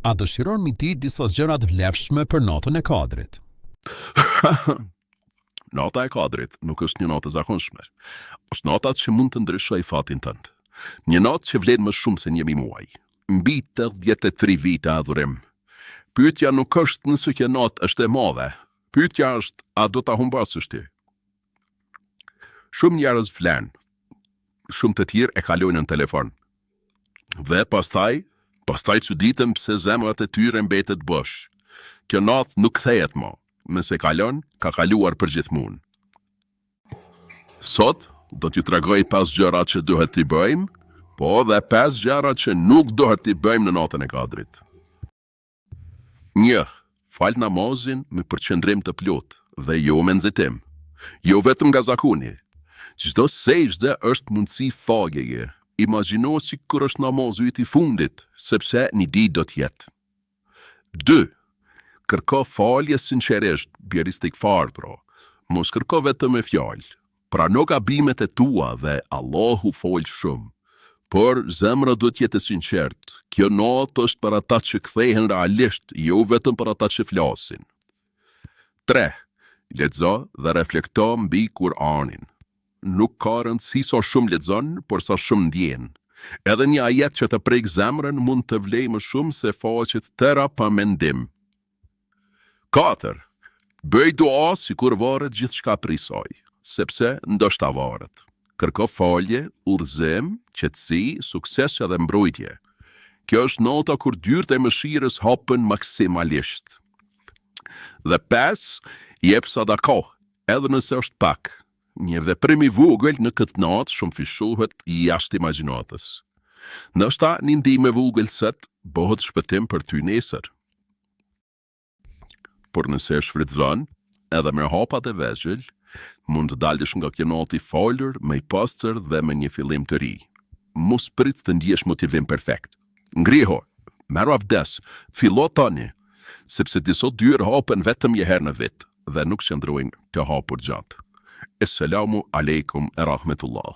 A dëshiron mi ti disa gjëra të vlefshme për natën e Kadrit? Nata e Kadrit nuk është një natë e zakonshme. Është nata që mund të ndryshoj fatin tënd. Një natë që vlen më shumë se 1.000 muaj. Mbi 83 vite adhurim. Pyetja nuk është nëse kjo natë është e madhe. Pyetja është, a do ta humbasësh ti? Shumë njerëz flen. Shumë të tjerë e kalojnë në telefon. Dhe pastaj çuditëm pse zemrat e tyre mbetet bosh. Kjo natë nuk kthehet më. Nëse kalon, ka kaluar për gjithmonë. Sot, do t'ju tregoj 5 gjëra që duhet t'i bëjmë, po dhe 5 gjëra që nuk duhet t'i bëjmë në natën e Kadrit. 1. Fal namazin me përqendrim të plotë dhe jo me nxitim. Jo vetëm nga zakoni. Çdo sejdë është mundësi fagjeje. Imagjino si kur është namazi i fundit, sepse një ditë do t'jetë. 2. Kërko falje sinqerisht, bjeri istighfar, mos kërko vetëm me fjalë. Prano gabimet e tua dhe Allahu fol shumë. Por zemra do t'jetë sinqert. Kjo natë është për ata që kthehen realisht, jo vetëm për ata që flasin. 3. Lexo dhe reflekto mbi Kur'anin. Nuk ka rëndësi sa shumë lexon, por sa shumë ndjen. Edhe një ajet që të prek zemrën mund të vlej më shumë se faqet tëra pa mendim. 4. Bëj dua si kur varet gjithçka prej saj, sepse ndoshta varet. Kërko falje, udhëzim, qetësi, sukses edhe mbrojtje. Kjo është nota kur dyert e mëshirës hapen maksimalisht. Dhe 5. Jep sadaka, edhe nëse është pak. Një veprim i vogël në këtë natë shumë fishohet jashtë imagjinatës. Ndoshta një ndihmë e vogël sot bëhet shpëtim për ty nesër. Por nëse e shfrytëzon, edhe me hapat e vegjël, mund të dalësh nga kjo natë i falur, me i pastër dhe me një fillim të ri. Mos prit të ndjesh motivim perfekt. Ngriho, merr avdes, fillo tani, sepse disa dyert hapen vetëm një herë në vit dhe nuk qëndrojnë të hapur gjatë. Esselamu alaikum e rahmetullah.